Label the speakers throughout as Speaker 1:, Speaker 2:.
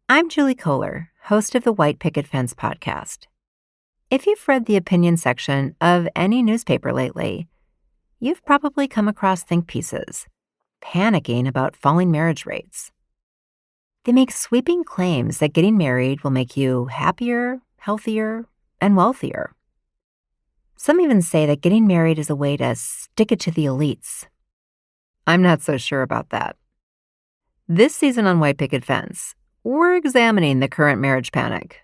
Speaker 1: I'm Julie Kohler, host of the White Picket Fence podcast. If you've read the opinion section of any newspaper lately, you've probably come across think pieces, panicking about falling marriage rates. They make sweeping claims that getting married will make you happier, healthier, and wealthier. Some even say that getting married is a way to stick it to the elites. I'm not so sure about that. This season on White Picket Fence, we're examining the current marriage panic.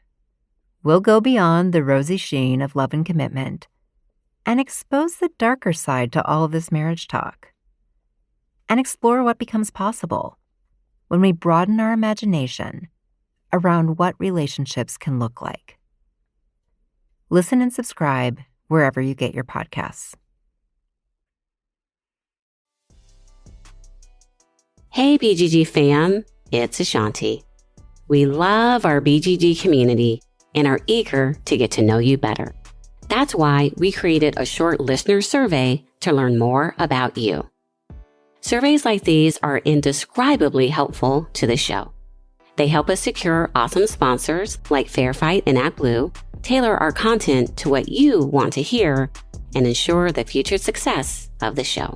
Speaker 1: We'll go beyond the rosy sheen of love and commitment and expose the darker side to all of this marriage talk and explore what becomes possible when we broaden our imagination around what relationships can look like. Listen and subscribe wherever you get your podcasts.
Speaker 2: Hey BGG fam, it's Ashanti. We love our BGG community and are eager to get to know you better. That's why we created a short listener survey to learn more about you. Surveys like these are indescribably helpful to the show. They help us secure awesome sponsors like Fair Fight and ActBlue, tailor our content to what you want to hear, and ensure the future success of the show.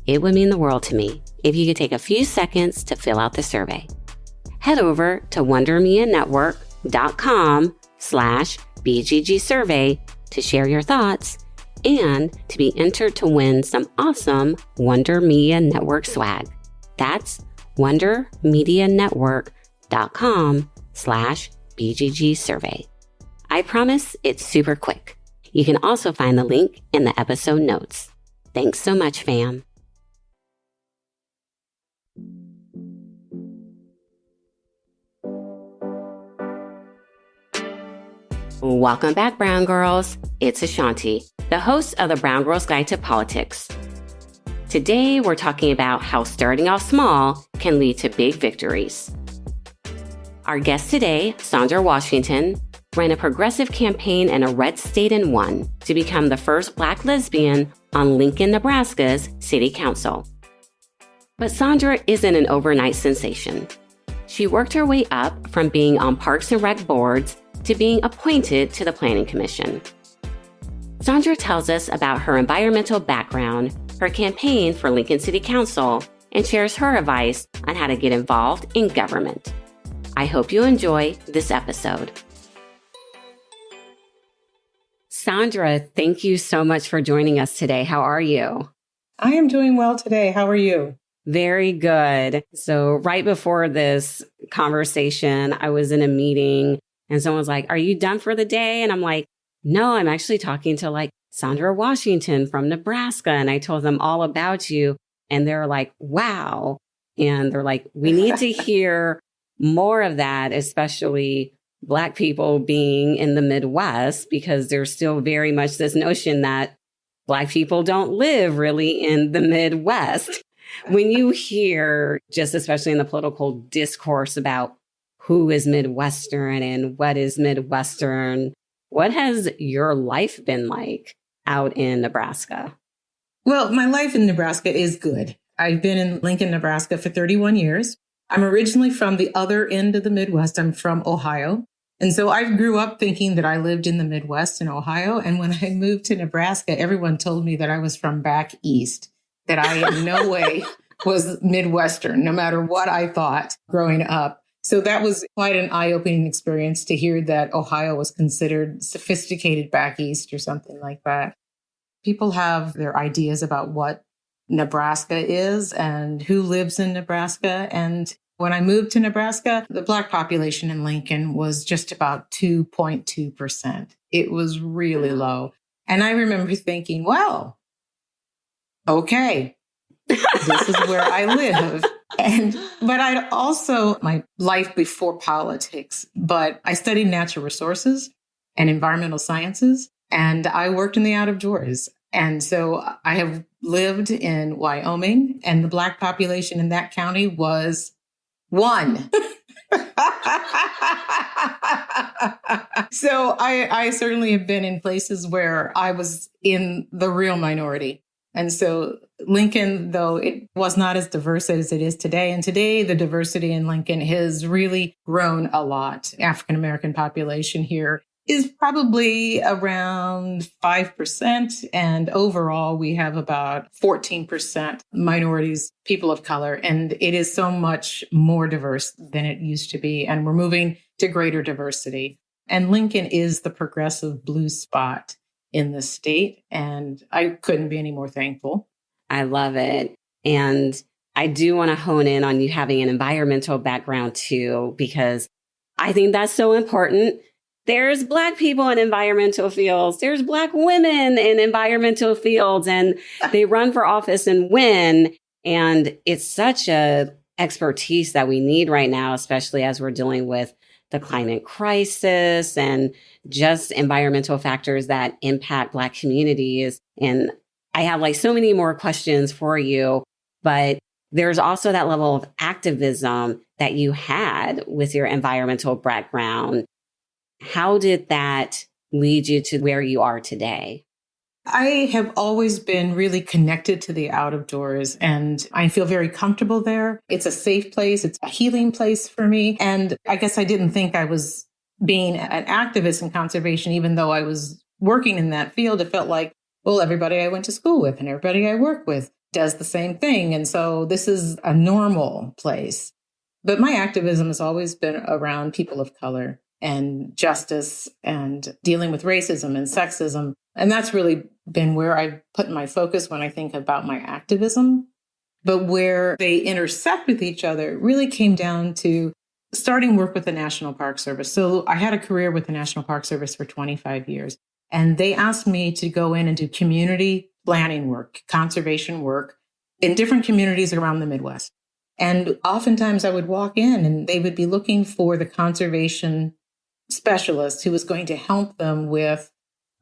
Speaker 2: It would mean the world to me if you could take a few seconds to fill out the survey. Head over to wondermianetwork.com/BGG survey to share your thoughts and to be entered to win some awesome Wonder Media Network swag. That's wondermedianetwork.com/BGG survey. I promise it's super quick. You can also find the link in the episode notes. Thanks so much, fam. Welcome back, Brown Girls. It's Ashanti, the host of the Brown Girls Guide to Politics. Today, we're talking about how starting off small can lead to big victories. Our guest today, Sändra Washington, ran a progressive campaign in a red state and won to become the first Black lesbian on Lincoln, Nebraska's City Council. But Sändra isn't an overnight sensation. She worked her way up from being on Parks and Rec boards to being appointed to the Planning Commission. Sändra tells us about her environmental background, her campaign for Lincoln City Council, and shares her advice on how to get involved in government. I hope you enjoy this episode. Sändra, thank you so much for joining us today. How are you?
Speaker 3: I am doing well today. How are you?
Speaker 2: Very good. So right before this conversation, I was in a meeting and someone's like, "Are you done for the day?" And I'm like, "No, I'm actually talking to Sändra Washington from Nebraska." And I told them all about you. And they're like, "Wow." And they're like, "We need to hear more of that, especially Black people being in the Midwest, because there's still very much this notion that Black people don't live really in the Midwest." When you hear, just especially in the political discourse about who is Midwestern and what is Midwestern, what has your life been like out in Nebraska?
Speaker 3: Well, my life in Nebraska is good. I've been in Lincoln, Nebraska for 31 years. I'm originally from the other end of the Midwest. I'm from Ohio. And so I grew up thinking that I lived in the Midwest in Ohio. And when I moved to Nebraska, everyone told me that I was from back east, that I in no way was Midwestern, no matter what I thought growing up. So that was quite an eye-opening experience to hear that Ohio was considered sophisticated back east or something like that. People have their ideas about what Nebraska is and who lives in Nebraska. And when I moved to Nebraska, the Black population in Lincoln was just about 2.2%. It was really low. And I remember thinking, well, okay, this is where I live. But I'd also, my life before politics, but I studied natural resources and environmental sciences, and I worked in the out of doors. And so I have lived in Wyoming, and the Black population in that county was 1. So I certainly have been in places where I was in the real minority. And so Lincoln, though, it was not as diverse as it is today. And today, the diversity in Lincoln has really grown a lot. African-American population here is probably around 5%. And overall, we have about 14% minorities, people of color. And it is so much more diverse than it used to be. And we're moving to greater diversity. And Lincoln is the progressive blue spot in the state. And I couldn't be any more thankful.
Speaker 2: I love it. And I do want to hone in on you having an environmental background too, because I think that's so important. There's Black people in environmental fields. There's Black women in environmental fields, and they run for office and win. And it's such a expertise that we need right now, especially as we're dealing with the climate crisis and just environmental factors that impact Black communities. And I have like so many more questions for you, but there's also that level of activism that you had with your environmental background. How did that lead you to where you are today?
Speaker 3: I have always been really connected to the out of doors, and I feel very comfortable there. It's a safe place. It's a healing place for me. And I guess I didn't think I was being an activist in conservation, even though I was working in that field. It felt like, well, everybody I went to school with and everybody I work with does the same thing. And so this is a normal place. But my activism has always been around people of color and justice and dealing with racism and sexism. And that's really been where I've put my focus when I think about my activism. But where they intersect with each other really came down to starting work with the National Park Service. So I had a career with the National Park Service for 25 years. And they asked me to go in and do community planning work, conservation work in different communities around the Midwest. And oftentimes I would walk in and they would be looking for the conservation specialist who was going to help them with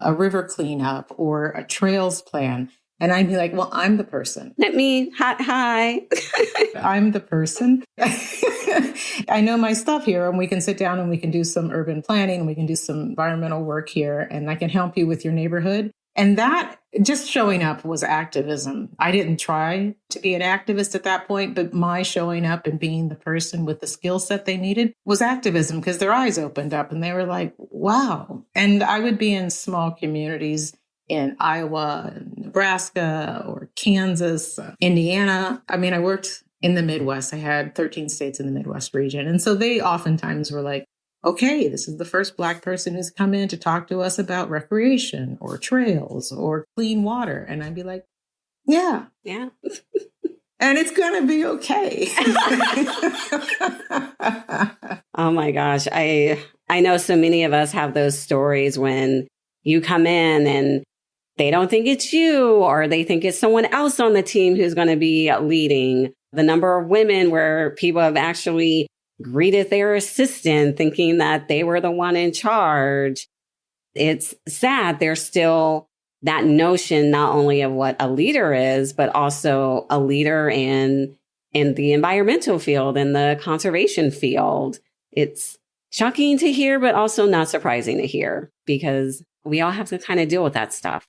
Speaker 3: a river cleanup or a trails plan. And I'd be like, well, I'm the person.
Speaker 2: Let me, hi.
Speaker 3: I'm the person. I know my stuff here, and we can sit down and we can do some urban planning and we can do some environmental work here, and I can help you with your neighborhood. And that just showing up was activism. I didn't try to be an activist at that point, but my showing up and being the person with the skill set they needed was activism, because their eyes opened up and they were like, wow. And I would be in small communities in Iowa, Nebraska, or Kansas, Indiana. I mean, I worked in the Midwest. I had 13 states in the Midwest region. And so they oftentimes were like, okay, this is the first Black person who's come in to talk to us about recreation or trails or clean water. And I'd be like, yeah.
Speaker 2: Yeah.
Speaker 3: And it's going to be okay.
Speaker 2: Oh my gosh. I know so many of us have those stories when you come in and they don't think it's you, or they think it's someone else on the team who's going to be leading. The number of women where people have actually greeted their assistant thinking that they were the one in charge. It's sad. There's still that notion not only of what a leader is, but also a leader in the environmental field and the conservation field. It's shocking to hear, but also not surprising to hear, because we all have to kind of deal with that stuff.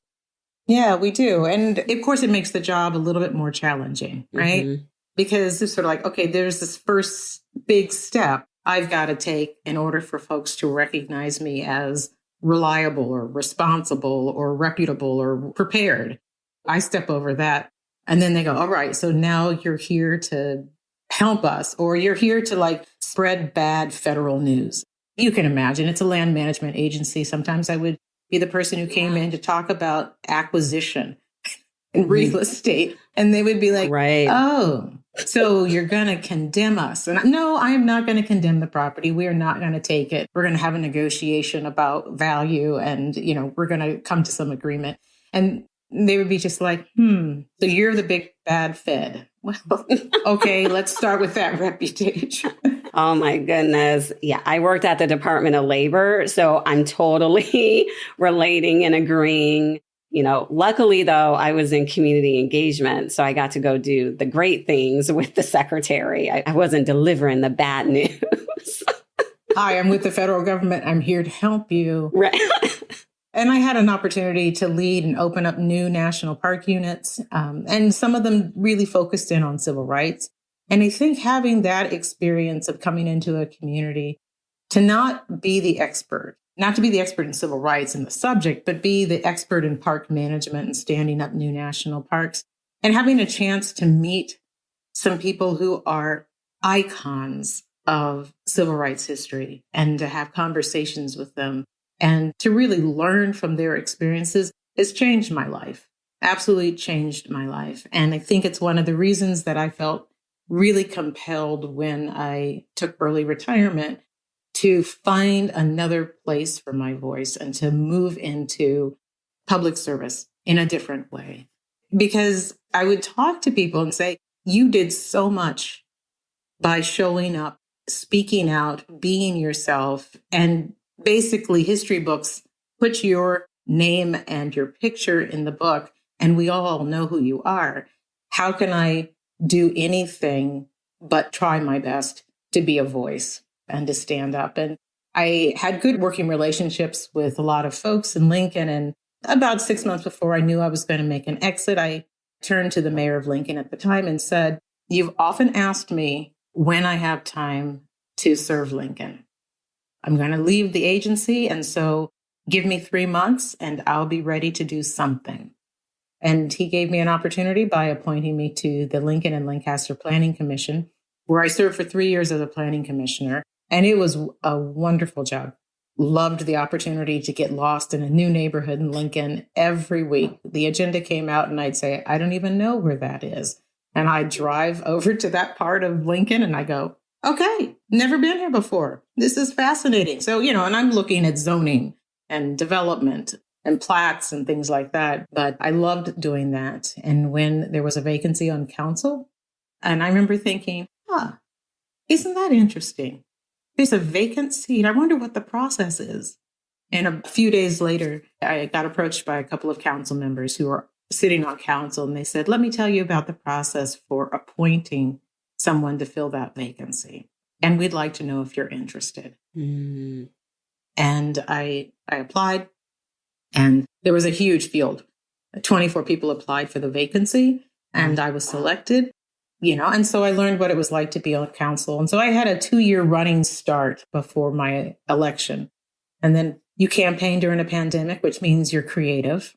Speaker 3: Yeah, we do. And of course, it makes the job a little bit more challenging, right? Mm-hmm. Because it's sort of like, okay, there's this first big step I've got to take in order for folks to recognize me as reliable or responsible or reputable or prepared. I step over that. And then they go, all right, so now you're here to help us, or you're here to like spread bad federal news. You can imagine it's a land management agency. Sometimes I would be the person who came in to talk about acquisition and real estate. And they would be like,
Speaker 2: right.
Speaker 3: Oh, so you're going to condemn us. And no, I am not going to condemn the property. We are not going to take it. We're going to have a negotiation about value, and, you know, we're going to come to some agreement. And they would be just like, so you're the big bad Fed. Well, okay, let's start with that reputation.
Speaker 2: Oh my goodness. Yeah, I worked at the Department of Labor, so I'm totally relating and agreeing. You know, luckily, though, I was in community engagement, so I got to go do the great things with the secretary. I wasn't delivering the bad news.
Speaker 3: Hi, I'm with the federal government. I'm here to help you.
Speaker 2: Right.
Speaker 3: And I had an opportunity to lead and open up new national park units. And some of them really focused in on civil rights. And I think having that experience of coming into a community to not be the expert, not to be the expert in civil rights and the subject, but be the expert in park management and standing up new national parks and having a chance to meet some people who are icons of civil rights history and to have conversations with them and to really learn from their experiences has changed my life, absolutely changed my life. And I think it's one of the reasons that I felt really compelled when I took early retirement to find another place for my voice and to move into public service in a different way. Because I would talk to people and say, you did so much by showing up, speaking out, being yourself, and basically history books put your name and your picture in the book, and we all know who you are. How can I do anything but try my best to be a voice and to stand up? And I had good working relationships with a lot of folks in Lincoln. And about 6 months before I knew I was going to make an exit, I turned to the mayor of Lincoln at the time and said, "You've often asked me when I have time to serve Lincoln. I'm going to leave the agency. And so give me 3 months and I'll be ready to do something." And he gave me an opportunity by appointing me to the Lincoln and Lancaster Planning Commission, where I served for 3 years as a planning commissioner. And it was a wonderful job. Loved the opportunity to get lost in a new neighborhood in Lincoln every week. The agenda came out and I'd say, "I don't even know where that is." And I'd drive over to that part of Lincoln and I go, "Okay, never been here before. This is fascinating." So, and I'm looking at zoning and development and plats and things like that. But I loved doing that. And when there was a vacancy on council, and I remember thinking, isn't that interesting? There's a vacant seat. I wonder what the process is. And a few days later, I got approached by a couple of council members who were sitting on council. And they said, "Let me tell you about the process for appointing someone to fill that vacancy. And we'd like to know if you're interested." And I applied. And there was a huge field. 24 people applied for the vacancy, and I was selected, and so I learned what it was like to be on council. And so I had a 2-year running start before my election. And then you campaign during a pandemic, which means you're creative.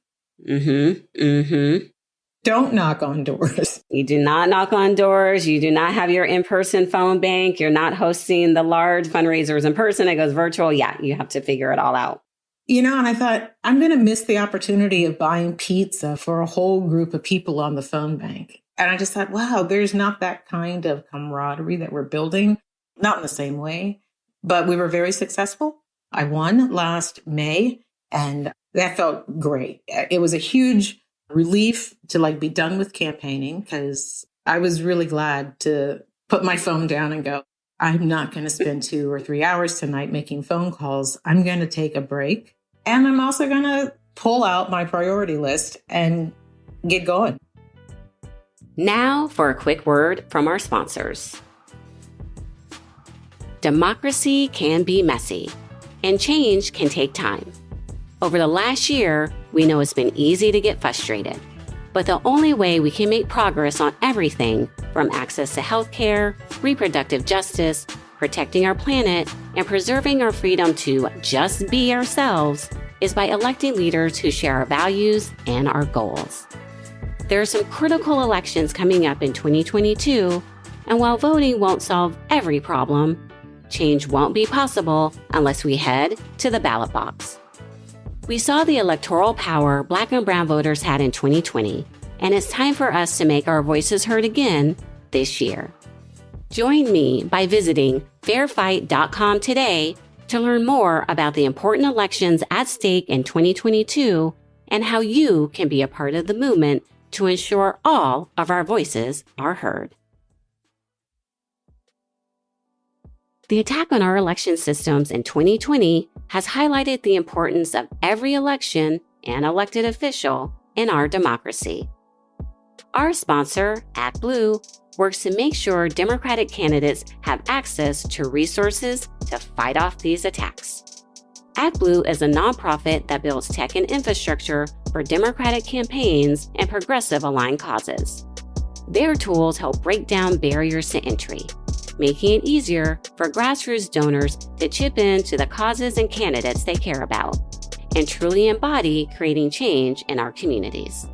Speaker 3: Don't knock on doors.
Speaker 2: You do not knock on doors. You do not have your in-person phone bank. You're not hosting the large fundraisers in person. It goes virtual. Yeah, you have to figure it all out.
Speaker 3: And I thought, I'm going to miss the opportunity of buying pizza for a whole group of people on the phone bank. And I just thought, wow, there's not that kind of camaraderie that we're building, not in the same way. But we were very successful. I won last May, and that felt great. It was a huge relief to be done with campaigning, because I was really glad to put my phone down and go, I'm not going to spend 2 or 3 hours tonight making phone calls. I'm going to take a break. And I'm also going to pull out my priority list and get going.
Speaker 2: Now for a quick word from our sponsors. Democracy can be messy, and change can take time. Over the last year, we know it's been easy to get frustrated. But the only way we can make progress on everything from access to healthcare, reproductive justice, protecting our planet, and preserving our freedom to just be ourselves is by electing leaders who share our values and our goals. There are some critical elections coming up in 2022, and while voting won't solve every problem, change won't be possible unless we head to the ballot box. We saw the electoral power Black and brown voters had in 2020, and it's time for us to make our voices heard again this year. Join me by visiting fairfight.com today to learn more about the important elections at stake in 2022 and how you can be a part of the movement to ensure all of our voices are heard. The attack on our election systems in 2020 has highlighted the importance of every election and elected official in our democracy. Our sponsor, ActBlue, works to make sure Democratic candidates have access to resources to fight off these attacks. ActBlue is a nonprofit that builds tech and infrastructure for Democratic campaigns and progressive-aligned causes. Their tools help break down barriers to entry, making it easier for grassroots donors to chip in to the causes and candidates they care about, and truly embody creating change in our communities.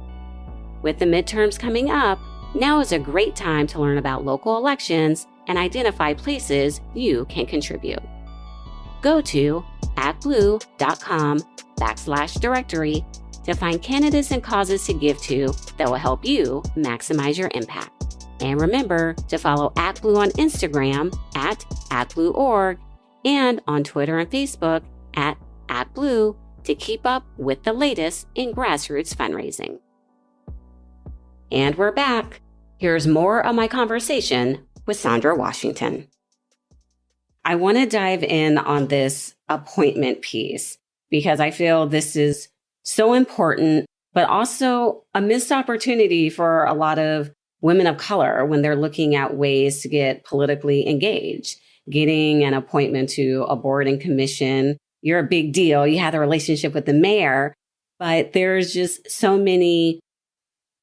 Speaker 2: With the midterms coming up, now is a great time to learn about local elections and identify places you can contribute. Go to actblue.com/directory to find candidates and causes to give to that will help you maximize your impact. And remember to follow ActBlue on Instagram @ActBlueOrg and on Twitter and Facebook @ActBlue to keep up with the latest in grassroots fundraising. And we're back. Here's more of my conversation with Sändra Washington. I want to dive in on this appointment piece because I feel this is so important, but also a missed opportunity for a lot of women of color when they're looking at ways to get politically engaged. Getting an appointment to a board and commission, you're a big deal. You have a relationship with the mayor, but there's just so many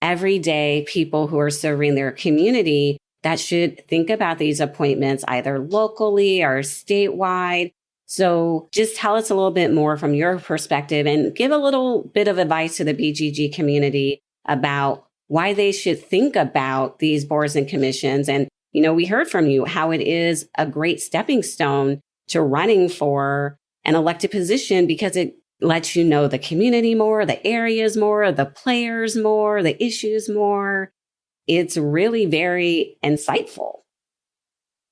Speaker 2: everyday people who are serving their community that should think about these appointments either locally or statewide. So just tell us a little bit more from your perspective and give a little bit of advice to the BGG community about why they should think about these boards and commissions. And, we heard from you how it is a great stepping stone to running for an elected position because it lets you know the community more, the areas more, the players more, the issues more. It's really very insightful.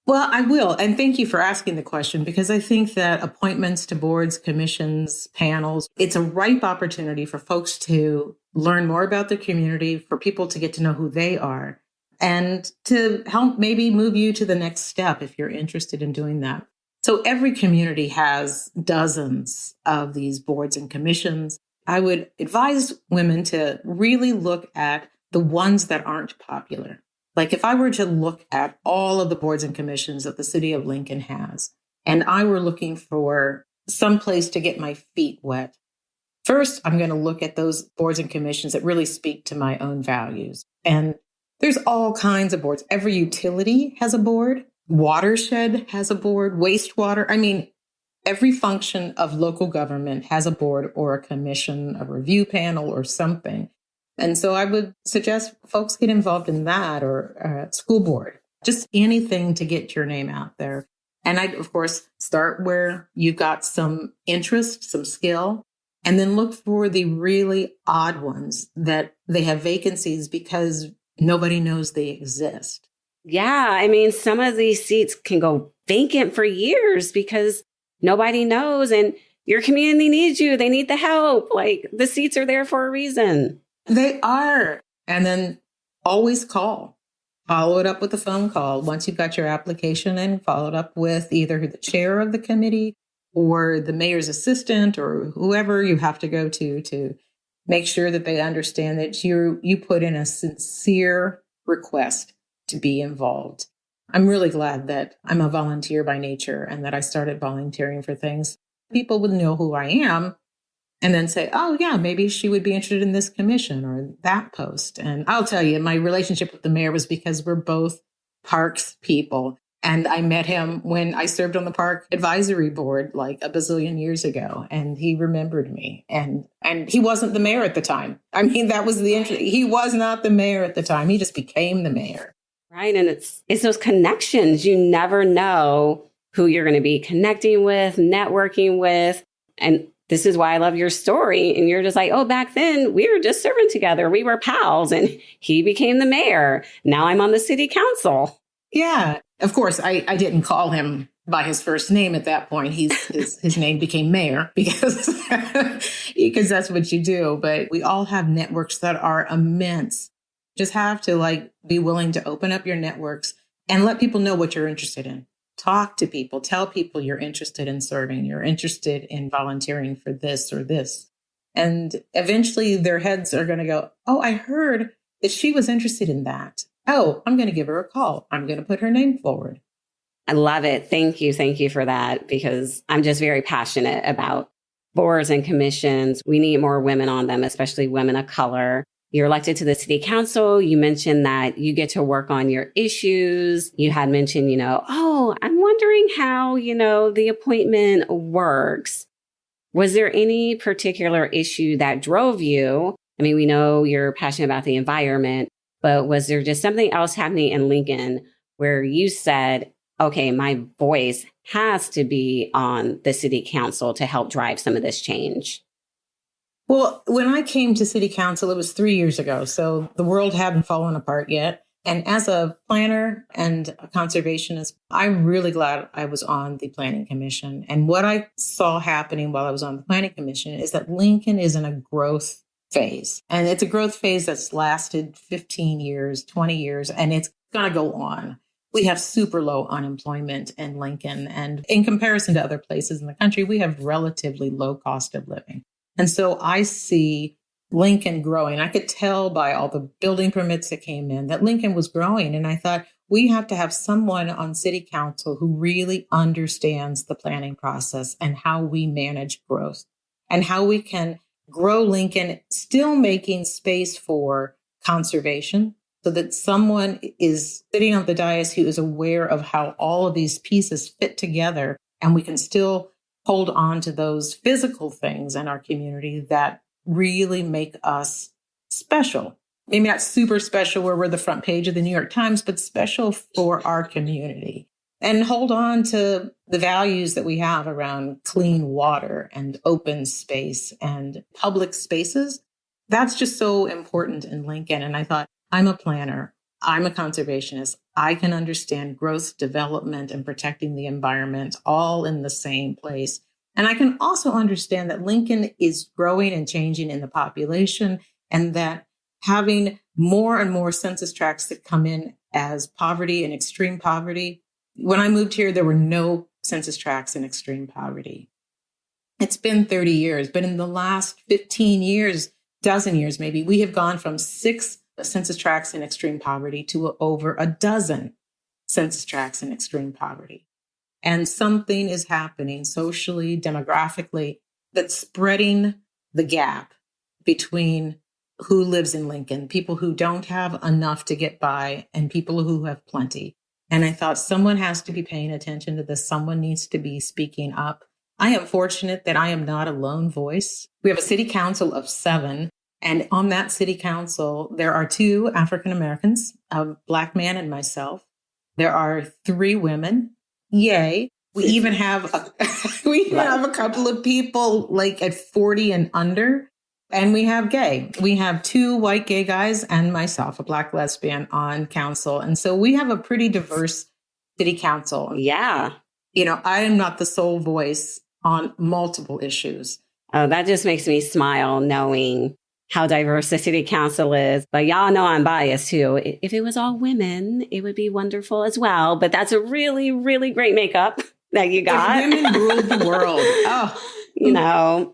Speaker 3: Well, I will. And thank you for asking the question, because I think that appointments to boards, commissions, panels, it's a ripe opportunity for folks to learn more about the community, for people to get to know who they are, and to help maybe move you to the next step if you're interested in doing that. So every community has dozens of these boards and commissions. I would advise women to really look at the ones that aren't popular. Like if I were to look at all of the boards and commissions that the city of Lincoln has, and I were looking for some place to get my feet wet, first, I'm going to look at those boards and commissions that really speak to my own values. And there's all kinds of boards. Every utility has a board. Watershed has a board. Wastewater. I mean, every function of local government has a board or a commission, a review panel or something. And so I would suggest folks get involved in that, or school board, just anything to get your name out there. And I'd, of course, start where you've got some interest, some skill, and then look for the really odd ones that they have vacancies because nobody knows they exist.
Speaker 2: Yeah, I mean, some of these seats can go vacant for years because nobody knows, and your community needs you. They need the help. Like, the seats are there for a reason.
Speaker 3: They are. And then always call. Follow it up with a phone call. Once you've got your application in, follow it up with either the chair of the committee or the mayor's assistant or whoever you have to go to make sure that they understand that you put in a sincere request to be involved. I'm really glad that I'm a volunteer by nature and that I started volunteering for things. People would know who I am and then say, oh, yeah, maybe she would be interested in this commission or that post. And I'll tell you, my relationship with the mayor was because we're both parks people. And I met him when I served on the park advisory board like a bazillion years ago. And he remembered me. And he wasn't the mayor at the time. I mean, that was the interesting. He was not the mayor at the time. He just became the mayor.
Speaker 2: Right. And it's those connections. You never know who you're going to be connecting with, networking with. And this is why I love your story. And you're just like, oh, back then we were just serving together. We were pals and he became the mayor. Now I'm on the city council.
Speaker 3: Yeah. Of course, I didn't call him by his first name at that point. His name became mayor because that's what you do. But we all have networks that are immense. Just have to be willing to open up your networks and let people know what you're interested in. Talk to people, tell people you're interested in serving, you're interested in volunteering for this or this. And eventually their heads are going to go, oh, I heard that she was interested in that. Oh, I'm going to give her a call. I'm going to put her name forward.
Speaker 2: I love it. Thank you. Thank you for that, because I'm just very passionate about boards and commissions. We need more women on them, especially women of color. You're elected to the city council. You mentioned that you get to work on your issues. You had mentioned, oh, I'm wondering how, the appointment works. Was there any particular issue that drove you? I mean, we know you're passionate about the environment, but was there just something else happening in Lincoln where you said, okay, my voice has to be on the city council to help drive some of this change?
Speaker 3: Well, when I came to city council, it was 3 years ago. So the world hadn't fallen apart yet. And as a planner and a conservationist, I'm really glad I was on the planning commission. And what I saw happening while I was on the planning commission is that Lincoln is in a growth phase. And it's a growth phase that's lasted 15 years, 20 years, and it's going to go on. We have super low unemployment in Lincoln. And in comparison to other places in the country, we have relatively low cost of living. And so I see Lincoln growing. I could tell by all the building permits that came in that Lincoln was growing. And I thought we have to have someone on city council who really understands the planning process and how we manage growth and how we can grow Lincoln, still making space for conservation so that someone is sitting on the dais who is aware of how all of these pieces fit together. And we can still hold on to those physical things in our community that really make us special. Maybe not super special where we're the front page of the New York Times, but special for our community. And hold on to the values that we have around clean water and open space and public spaces. That's just so important in Lincoln. And I thought, I'm a planner. I'm a conservationist. I can understand growth, development, and protecting the environment all in the same place. And I can also understand that Lincoln is growing and changing in the population, and that having more and more census tracts that come in as poverty and extreme poverty. When I moved here, there were no census tracts in extreme poverty. It's been 30 years, but in the last 15 years, dozen years maybe, we have gone from 6 census tracts in extreme poverty to over a dozen census tracts in extreme poverty. And something is happening socially, demographically, that's spreading the gap between who lives in Lincoln, people who don't have enough to get by and people who have plenty. And I thought someone has to be paying attention to this. Someone needs to be speaking up. I am fortunate that I am not a lone voice. We have a city council of 7. And on that city council, there are 2 African Americans, a Black man and myself. There are 3 women. Yay. We even have a couple of people like at 40 and under. And we have gay. We have 2 white gay guys and myself, a Black lesbian, on council. And so we have a pretty diverse city council.
Speaker 2: Yeah.
Speaker 3: I am not the sole voice on multiple issues.
Speaker 2: Oh, that just makes me smile knowing how diverse the city council is. But y'all know I'm biased too. If it was all women, it would be wonderful as well. But that's a really, really great makeup that you got.
Speaker 3: If women ruled the world. Oh.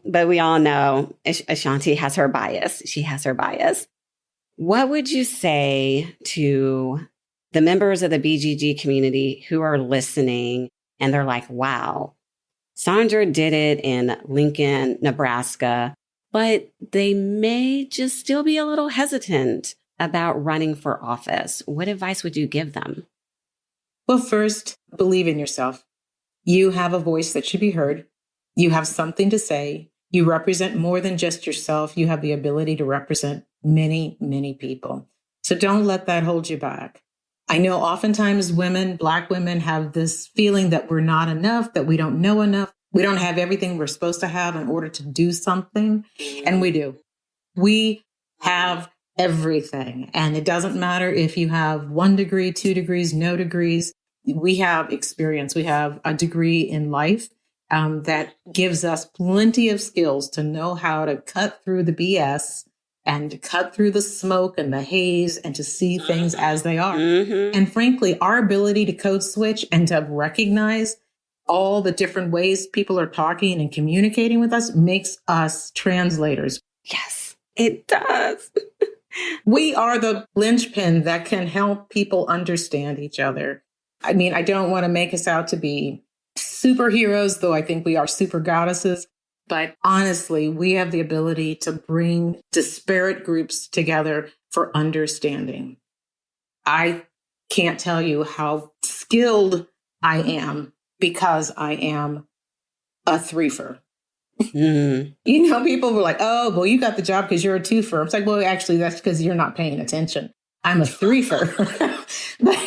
Speaker 2: But we all know Ashanti has her bias. She has her bias. What would you say to the members of the BGG community who are listening and they're like, wow, Sändra did it in Lincoln, Nebraska, but they may just still be a little hesitant about running for office? What advice would you give them?
Speaker 3: Well, first, believe in yourself. You have a voice that should be heard. You have something to say. You represent more than just yourself. You have the ability to represent many, many people. So don't let that hold you back. I know oftentimes women, Black women, have this feeling that we're not enough, that we don't know enough. We don't have everything we're supposed to have in order to do something. And we do. We have everything. And it doesn't matter if you have 1 degree, 2 degrees, no degrees. We have experience. We have a degree in life that gives us plenty of skills to know how to cut through the BS and cut through the smoke and the haze and to see things as they are. Mm-hmm. And frankly, our ability to code switch and to recognize all the different ways people are talking and communicating with us makes us translators.
Speaker 2: Yes, it does.
Speaker 3: We are the linchpin that can help people understand each other. I mean, I don't want to make us out to be superheroes, though I think we are super goddesses. But honestly, we have the ability to bring disparate groups together for understanding. I can't tell you how skilled I am because I am a threefer. People were like, oh, well, you got the job because you're a twofer. It's like, well, actually, that's because you're not paying attention. I'm a threefer. But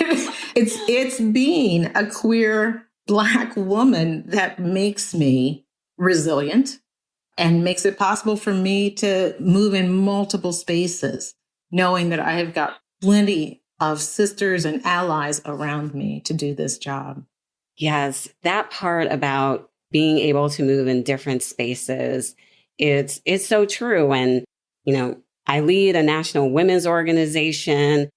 Speaker 3: it's being a queer Black woman that makes me resilient and makes it possible for me to move in multiple spaces, knowing that I have got plenty of sisters and allies around me to do this job.
Speaker 2: Yes, that part about being able to move in different spaces, it's so true. And, I lead a national women's organization,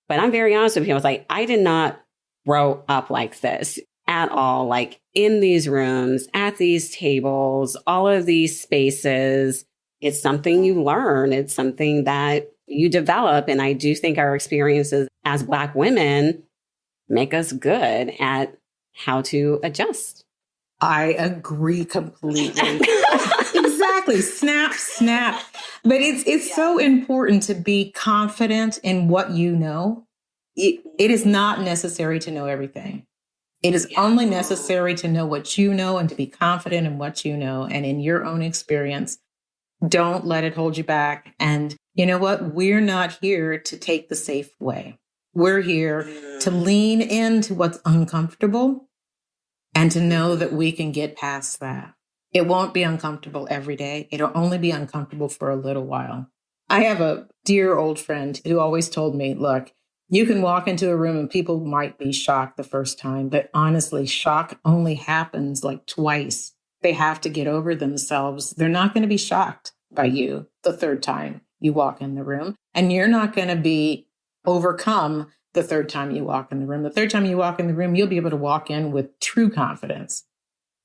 Speaker 2: but I'm very honest with you. I was like, I did not grow up like this at all, like in these rooms, at these tables, all of these spaces. It's something you learn. It's something that you develop. And I do think our experiences as Black women make us good at how to adjust.
Speaker 3: I agree completely. Exactly. Snap, snap. But it's so important to be confident in what you know. It is not necessary to know everything. It is only necessary to know what you know and to be confident in what you know and in your own experience. Don't let it hold you back. And you know what? We're not here to take the safe way. We're here to lean into what's uncomfortable and to know that we can get past that. It won't be uncomfortable every day. It'll only be uncomfortable for a little while. I have a dear old friend who always told me, look, you can walk into a room and people might be shocked the first time, but honestly, shock only happens like twice. They have to get over themselves. They're not going to be shocked by you the third time you walk in the room, and you're not going to be overcome the third time you walk in the room. The third time you walk in the room, you'll be able to walk in with true confidence.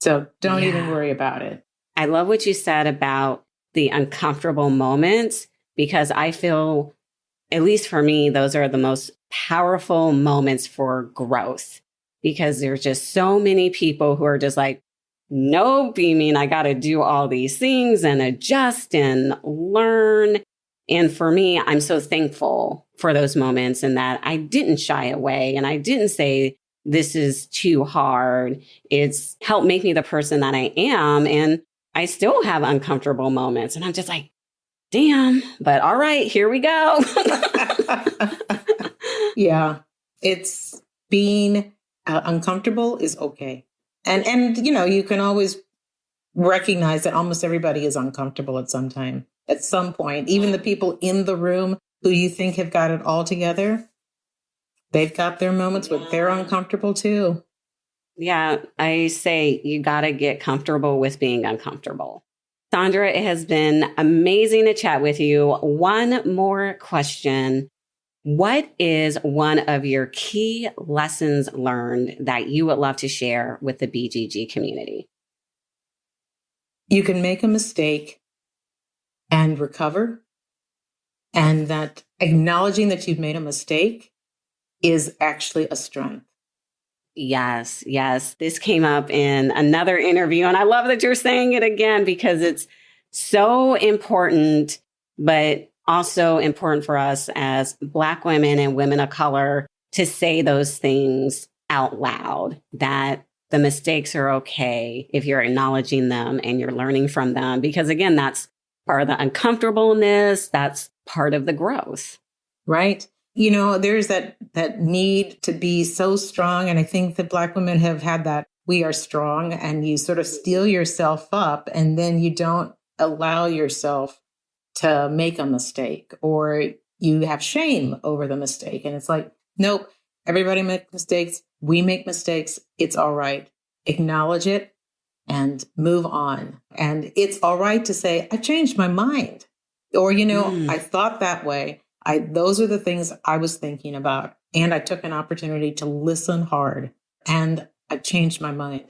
Speaker 3: So don't even worry about it.
Speaker 2: I love what you said about the uncomfortable moments, because I feel, at least for me, those are the most powerful moments for growth, because there's just so many people who are just like, nope, you mean I got to do all these things and adjust and learn. And for me, I'm so thankful for those moments and that I didn't shy away and I didn't say, this is too hard. It's helped make me the person that I am. And I still have uncomfortable moments. And I'm just like, damn, but all right, here we go.
Speaker 3: Yeah, it's being uncomfortable is okay. And you can always recognize that almost everybody is uncomfortable at some time, at some point. Even the people in the room who you think have got it all together, they've got their moments where they're uncomfortable too.
Speaker 2: Yeah, I say you got to get comfortable with being uncomfortable. Sändra, it has been amazing to chat with you. One more question. What is one of your key lessons learned that you would love to share with the BGG community?
Speaker 3: You can make a mistake and recover, and that acknowledging that you've made a mistake is actually a strength.
Speaker 2: Yes, yes. This came up in another interview, and I love that you're saying it again because it's so important, but also important for us as Black women and women of color to say those things out loud, that the mistakes are okay if you're acknowledging them and you're learning from them. Because again, that's part of the uncomfortableness. That's part of the growth.
Speaker 3: Right. There's that need to be so strong. And I think that Black women have had that. We are strong, and you sort of steel yourself up, and then you don't allow yourself to make a mistake, or you have shame over the mistake. And it's like, nope, everybody makes mistakes. We make mistakes. It's all right. Acknowledge it and move on. And it's all right to say, I changed my mind. Or, I thought that way. Those are the things I was thinking about. And I took an opportunity to listen hard, and I changed my mind.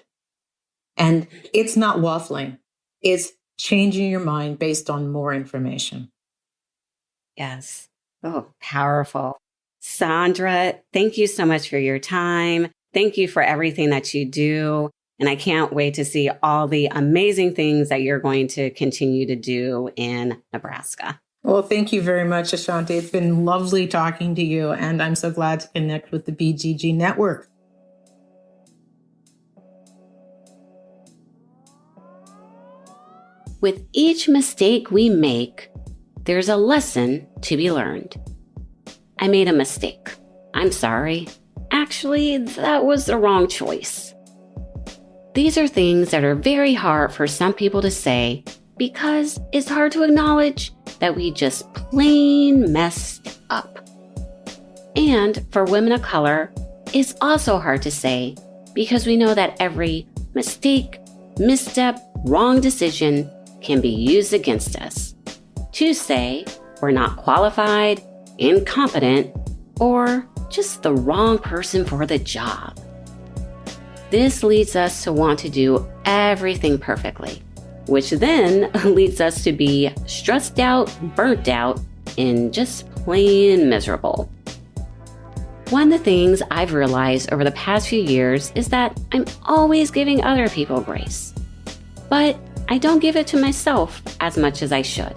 Speaker 3: And it's not waffling. It's changing your mind based on more information.
Speaker 2: Yes. Oh, powerful. Sändra, thank you so much for your time. Thank you for everything that you do. And I can't wait to see all the amazing things that you're going to continue to do in Nebraska.
Speaker 3: Well, thank you very much, Ashanti. It's been lovely talking to you, and I'm so glad to connect with the BGG network.
Speaker 2: With each mistake we make, there's a lesson to be learned. I made a mistake. I'm sorry. Actually, that was the wrong choice. These are things that are very hard for some people to say because it's hard to acknowledge that we just plain messed up. And for women of color, it's also hard to say because we know that every mistake, misstep, wrong decision can be used against us to say we're not qualified, incompetent, or just the wrong person for the job. This leads us to want to do everything perfectly, which then leads us to be stressed out, burnt out, and just plain miserable. One of the things I've realized over the past few years is that I'm always giving other people grace, but I don't give it to myself as much as I should.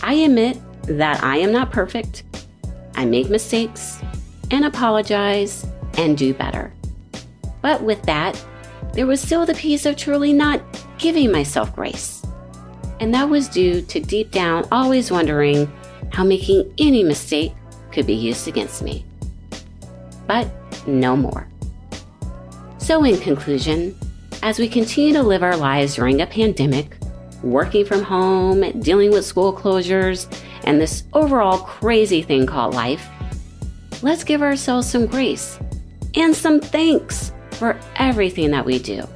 Speaker 2: I admit that I am not perfect. I make mistakes and apologize and do better. But with that, there was still the piece of truly not giving myself grace. And that was due to deep down always wondering how making any mistake could be used against me. But no more. So in conclusion, as we continue to live our lives during a pandemic, working from home, dealing with school closures, and this overall crazy thing called life, let's give ourselves some grace and some thanks for everything that we do,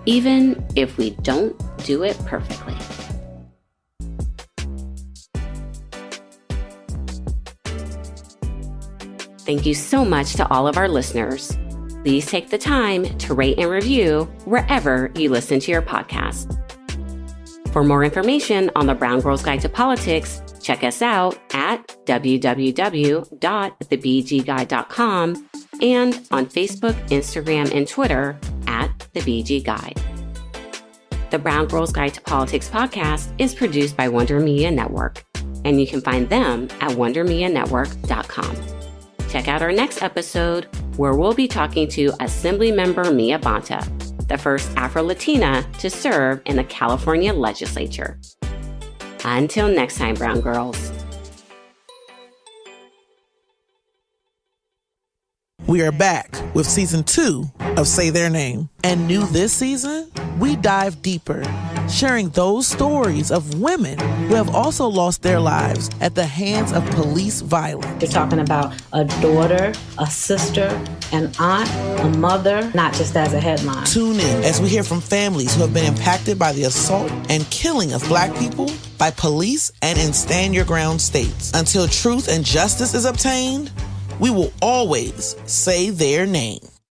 Speaker 2: even if we don't do it perfectly. Thank you so much to all of our listeners. Please take the time to rate and review wherever you listen to your podcast. For more information on the Brown Girls Guide to Politics, check us out at www.thebgguide.com and on Facebook, Instagram, and Twitter at The BG Guide. The Brown Girls Guide to Politics podcast is produced by Wonder Media Network, and you can find them at wondermedianetwork.com. Check out our next episode where we'll be talking to Assemblymember Mia Bonta, the first Afro-Latina to serve in the California legislature. Until next time, Brown Girls.
Speaker 4: We are back with season 2 of Say Their Name. And new this season, we dive deeper, sharing those stories of women who have also lost their lives at the hands of police violence.
Speaker 5: You're talking about a daughter, a sister, an aunt, a mother, not just as a headline.
Speaker 4: Tune in as we hear from families who have been impacted by the assault and killing of Black people by police and in stand your ground states. Until truth and justice is obtained, we will always say their name.